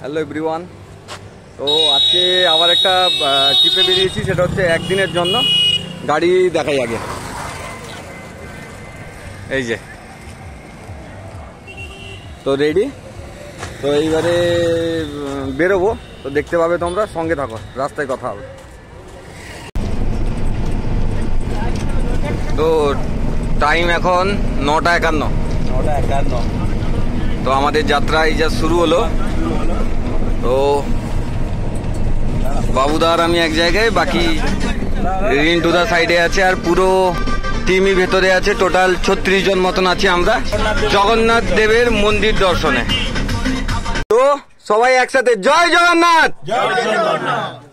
Hello everyone. তো আজকে আবার একটা ট্রিপে বেরিয়েছি, সেটা হচ্ছে একদিনের জন্য। গাড়ি দেখাই আগে, এই যে তো রেডি। তো এইবারে বেরোবো, তো দেখতে পাবে তোমরা, সঙ্গে থাকো, রাস্তায় কথা হবে। তো টাইম এখন 9:51। তো আমাদের যাত্রা এই যা শুরু হলো। তো বাবুদার আমি এক জায়গায়, বাকি রিন্টুদা সাইডে আছে, আর পুরো টিমই ভেতরে আছে। টোটাল 36 জন মতন আছি আমরা জগন্নাথ দেবের মন্দির দর্শনে। তো সবাই একসাথে জয় জগন্নাথ। জয় জগন্নাথ।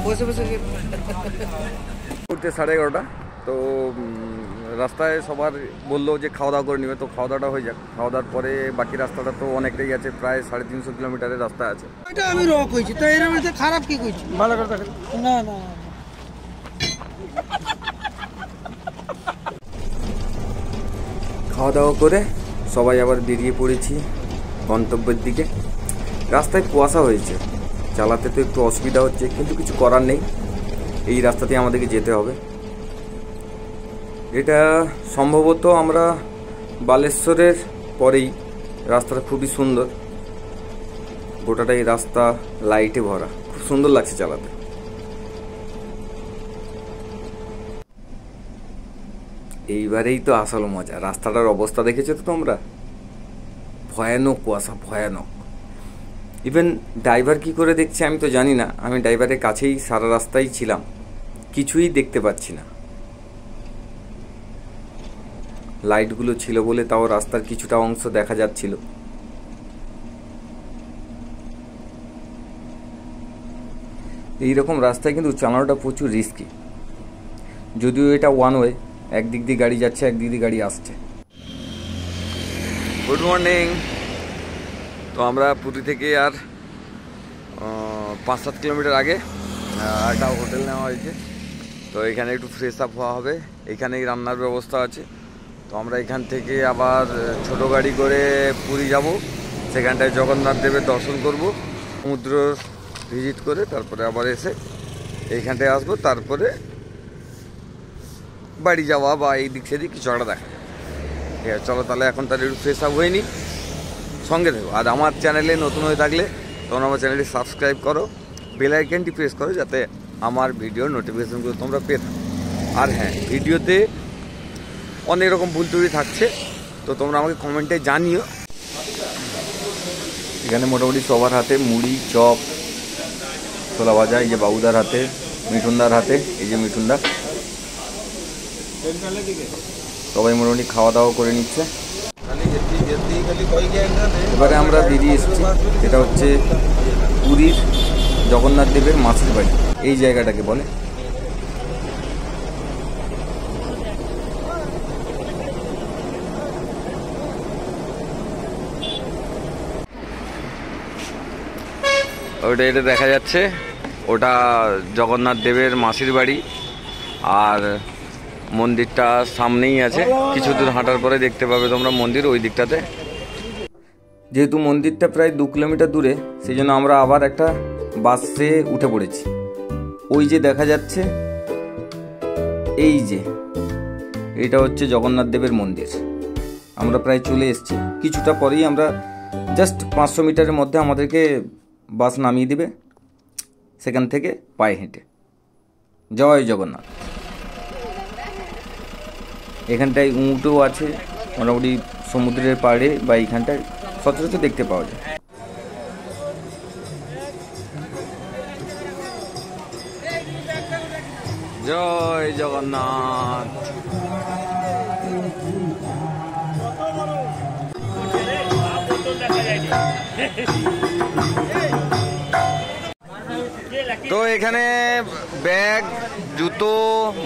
বসে বসে 11:30। তো রাস্তায় সবার বললো যে খাওয়া দাওয়া করে নিবে, তো খাওয়া দাওয়াটা হয়ে যাক। খাওয়া দাওয়ার পরে বাকি রাস্তাটা তো অনেকটাই আছে, প্রায় 350 কিলোমিটারের রাস্তা আছে। এটা আমি রক হয়েছি, তো এর মধ্যে খারাপ কি কইছি? ভালো কথা না না। খাওয়া দাওয়া করে সবাই আবার বেরিয়ে পড়েছি গন্তব্যের দিকে। রাস্তায় কুয়াশা হয়েছে, চালাতে তো একটু অসুবিধা হচ্ছে, কিন্তু কিছু করার নেই, এই রাস্তাতে আমাদেরকে যেতে হবে। এটা সম্ভবত আমরা বালেশ্বরের পরেই। রাস্তাটা খুবই সুন্দর, গোটাটাই রাস্তা লাইটে ভরা, খুব সুন্দর লাগছে চালাতে। এইবারেই তো আসল মজা। রাস্তাটার অবস্থা দেখেছো তো তোমরা, ভয়ানক কুয়াশা, ভয়ানক। ইভেন ড্রাইভার কি করে দেখছে আমি তো জানি না, আমি ড্রাইভারের কাছেই সারা রাস্তায় ছিলাম, কিছুই দেখতে পাচ্ছি না। লাইটগুলো ছিল বলে তাও রাস্তার কিছুটা অংশ দেখা যাচ্ছিল। এইরকম রাস্তায় কিন্তু চালানোটা প্রচুর রিস্কি, যদিও এটা ওয়ান ওয়ে, একদিক দিয়ে গাড়ি যাচ্ছে, একদিক দিয়ে গাড়ি আসছে। Good morning. তো আমরা পুরী থেকে আর 5-7 কিলোমিটার আগে একটা হোটেল নেওয়া হয়েছে। তো এখানে একটু ফ্রেশ আপ হওয়া হবে, এখানেই রান্নার ব্যবস্থা আছে। তো আমরা এখান থেকে আবার ছোট গাড়ি করে পুরী যাব, সেখানটায় জগন্নাথ দেবের দর্শন করব, সমুদ্র ভিজিট করে তারপরে আবার এসে এইখানটায় আসবো, তারপরে বাড়ি যাওয়া বা এই দিক সেদিক কিছু একটা দেখা। ঠিক আছে, চলো তাহলে এখন তাহলে একটু ফ্রেশ আপ হয়ে নিই, সঙ্গে থাকো। আর আমার চ্যানেলে নতুন হয়ে থাকলে তোমরা আমার চ্যানেলটি সাবস্ক্রাইব করো, বেল আইকনটি প্রেস করো, যাতে আমার ভিডিওর নোটিফিকেশনগুলো তোমরা পেয়ে থাকো। আর হ্যাঁ, ভিডিওতে অনেক রকম ভুল ত্রুটি থাকছে, তো তোমরা আমাকে কমেন্টে জানিও। এখানে মোটামুটি সবার হাতে মুড়ি, চপ, ছোলা ভাজা, এই যে বাবুদার হাতে, মিঠুনদার হাতে, এই যে মিঠুনদা, সবাই মোটামুটি খাওয়া দাওয়া করে নিচ্ছে। এবারে আমরা বেরিয়ে এসেছি, এটা হচ্ছে পুরীর জগন্নাথ দেবের মাসির বাড়ি, এই জায়গাটাকে বলে। ওটা এটা দেখা যাচ্ছে, ওটা জগন্নাথ দেবের মাসির বাড়ি, আর মন্দিরটা সামনেই আছে, কিছু দূর হাঁটার পরে দেখতে পাবে তোমরা মন্দির ওই দিকটাতে। যেহেতু মন্দিরটা প্রায় 2 কিলোমিটার দূরে, সেই জন্য আমরা আবার একটা বাসে উঠে পড়েছি। ওই যে দেখা যাচ্ছে, এই যে এটা হচ্ছে জগন্নাথ দেবের মন্দির। আমরা প্রায় চলে এসেছি, কিছুটা পরেই আমরা জাস্ট 500 মিটারের মধ্যে আমাদেরকে বাস নামিয়ে দিবে, সেখান থেকে পায়ে হেঁটে। জয় জগন্নাথ। এখানটায় উঁটও আছে, মোটামুটি সমুদ্রের পাড়ে বা এইখানটায় সচরাচর দেখতে পাওয়া যায়। জয় জগন্নাথ। তো এখানে ব্যাগ, জুতো,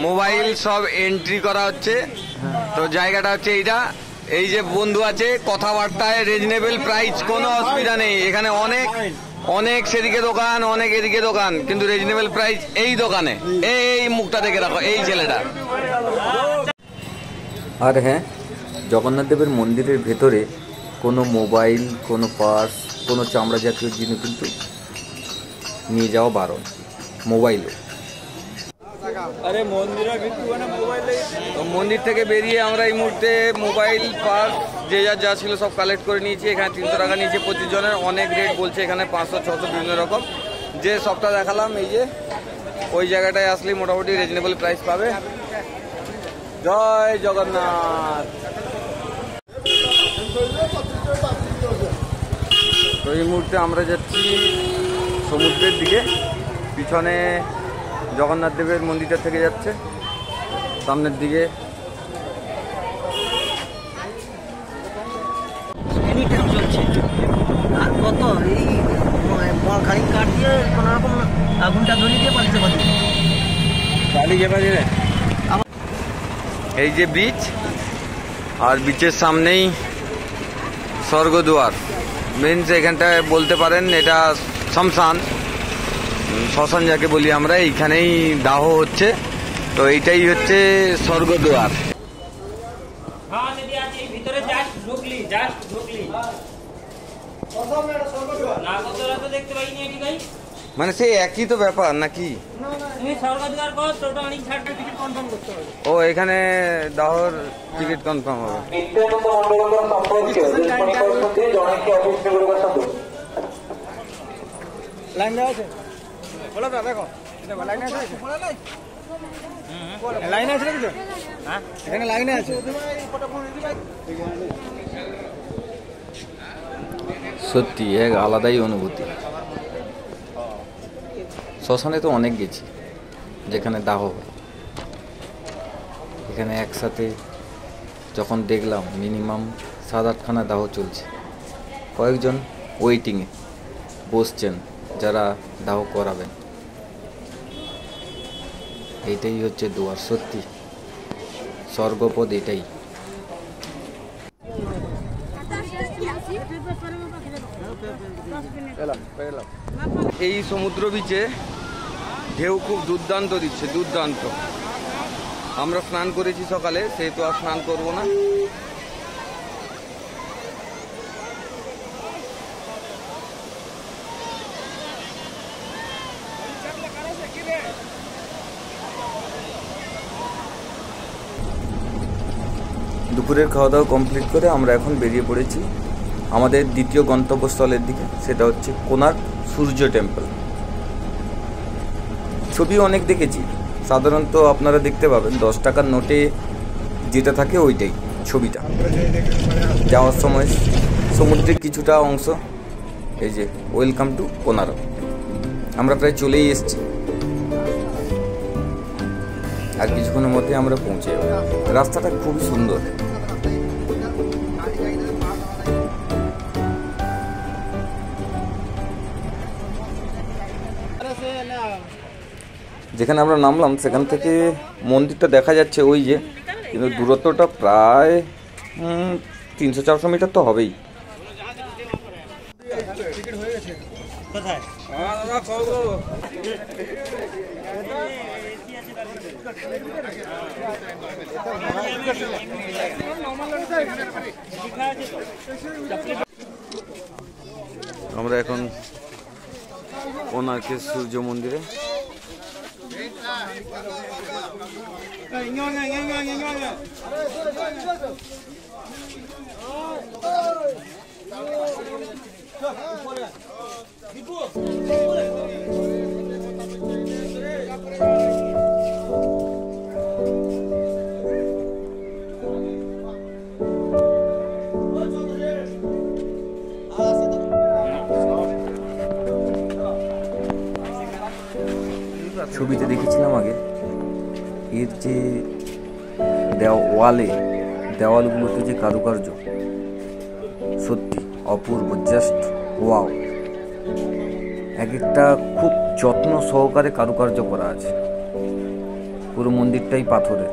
মোবাইল সব এন্ট্রি করা হচ্ছে। তো জায়গাটা হচ্ছে এইটা, এই যে বন্ধু আছে, কথাবার্তায় রিজনেবল প্রাইস, কোনো অসুবিধা নেই। এখানে অনেক অনেক সেদিকে দোকান, অনেক এদিকে দোকান, কিন্তু রিজনেবল প্রাইস এই দোকানে। এই মুখটা দেখে রাখো, এই ছেলেটা। আর হ্যাঁ, জগন্নাথ দেবের মন্দিরের ভেতরে কোনো মোবাইল, কোনো পার্স, কোনো চামড়া জাতীয় জিনিস কিন্তু নিয়ে যাওয়া বারণ। মোবাইলও। আরে মন্দির থেকে বেরিয়ে আমরা এই মুহূর্তে মোবাইল, পার্স যে যা ছিল সব কালেক্ট করে নিয়েছি। এখানে 300 টাকা নিয়েছে 25 জনের। অনেক রেট বলছে এখানে, 500, 600 বিভিন্ন রকম। যে সবটা দেখালাম, এই যে ওই জায়গাটায় আসলেই মোটামুটি রিজনেবল প্রাইস পাবে। জয় জগন্নাথ। তো এই মুহূর্তে আমরা যাচ্ছি সমুদ্রের দিকে। পিছনে জগন্নাথ দেবের মন্দিরটা থেকে যাচ্ছে, সামনের দিকে আর কত এই খালি কাঠ দিয়ে কোনো রকম আগুনটা ধরিয়ে দিয়ে পালিয়ে যাবে। এই যে বিচ, আর বিচের সামনেই স্বর্গদুয়ার। মিনস এখানটায় বলতে পারেন এটা শ্মশান, শ্মশান যাকে বলি আমরা। এইখানেই দাহ হচ্ছে, তো এইটাই হচ্ছে স্বর্গদুয়ার। মানে সেই একই তো ব্যাপার নাকি? ও, এখানে দাহর টিকিট কনফার্ম হবে। লাইন দেওয়া আছে, বলো তো, দেখো লাইন আছে, লাইন আছে নাকি? হ্যাঁ, এখানে লাইনে আছে। সত্যি এক আলাদাই অনুভূতি। শ্মশানে তো অনেক গেছি যেখানে দাহ হয়। এখানে একসাথে যখন দেখলাম মিনিমাম 7-8খানা দাহ চলছে। কয়েকজন ওয়েটিংয়ে বসছেন যারা দাহ করাবেন। এইটাই হচ্ছে দুয়ার। সত্যি স্বর্গপদ এটাই। এই সমুদ্র বিচে ঢেউ খুব দুর্দান্ত দিচ্ছে, দুর্দান্ত। আমরা স্নান করেছি সকালে, সেহেতু আর স্নান করবো না। দুপুরের খাওয়া দাওয়া কমপ্লিট করে আমরা এখন বেরিয়ে পড়েছি আমাদের দ্বিতীয় গন্তব্যস্থলের দিকে। সেটা হচ্ছে কোণার্ক সূর্য টেম্পল। ছবি অনেক দেখেছি, সাধারণত আপনারা দেখতে পাবেন 10 টাকার নোটে যেটা থাকে ওইটাই ছবিটা। যাওয়ার সময় সমুদ্রের কিছুটা অংশ, এই যে ওয়েলকাম টু কোণার্ক। আমরা প্রায় চলেই এসেছি, আর কিছুক্ষণের মধ্যে আমরা পৌঁছে যাব। রাস্তাটা খুবই সুন্দর। যেখানে আমরা নামলাম সেখান থেকে মন্দিরটা দেখা যাচ্ছে ওই যে, কিন্তু দূরত্বটা প্রায় 300-400 মিটার তো হবেই। আমরা এখন কোণার্কের সূর্য মন্দিরে। ছবিতে দেখেছিলাম আগে, এর যে দেওয়ালগুলোতে যে কারুকার্য সত্যি অপূর্ব, জাস্ট ওয়াও। এক একটা খুব যত্ন সহকারে কারুকার্য করা আছে। পুরো মন্দিরটাই পাথরের।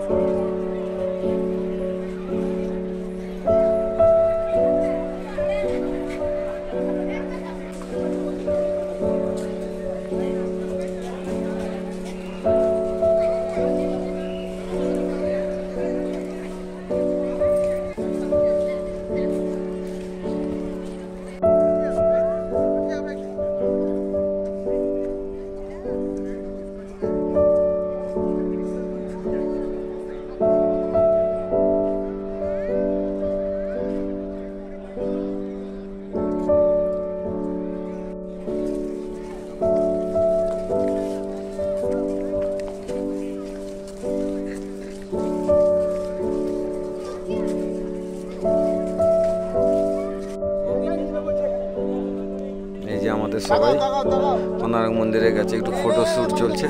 আমাদের সবাই কোনারক মন্দিরের কাছে একটু ফটো শ্যুট চলছে।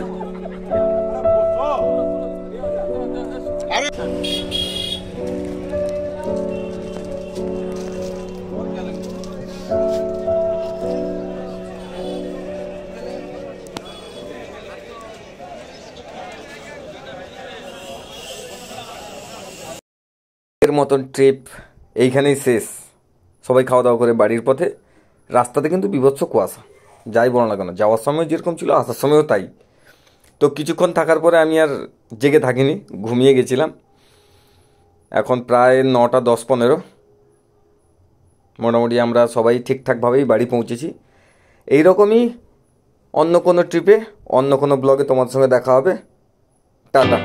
এর মতন ট্রিপ এইখানেই শেষ। সবাই খাওয়া দাওয়া করে বাড়ির পথে। রাস্তাতে কিন্তু বিভৎস কুয়াশা, যাই বলো না কেন, যাওয়ার সময় যেরকম ছিল আসার সময়ও তাই। তো কিছুক্ষণ থাকার পরে আমি আর জেগে থাকিনি, ঘুমিয়ে গেছিলাম। এখন প্রায় 9টা 10-15। মোটামুটি আমরা সবাই ঠিকঠাকভাবেই বাড়ি পৌঁছেছি। এইরকমই অন্য কোনো ট্রিপে, অন্য কোনো ব্লগে তোমাদের সঙ্গে দেখা হবে। টাটা।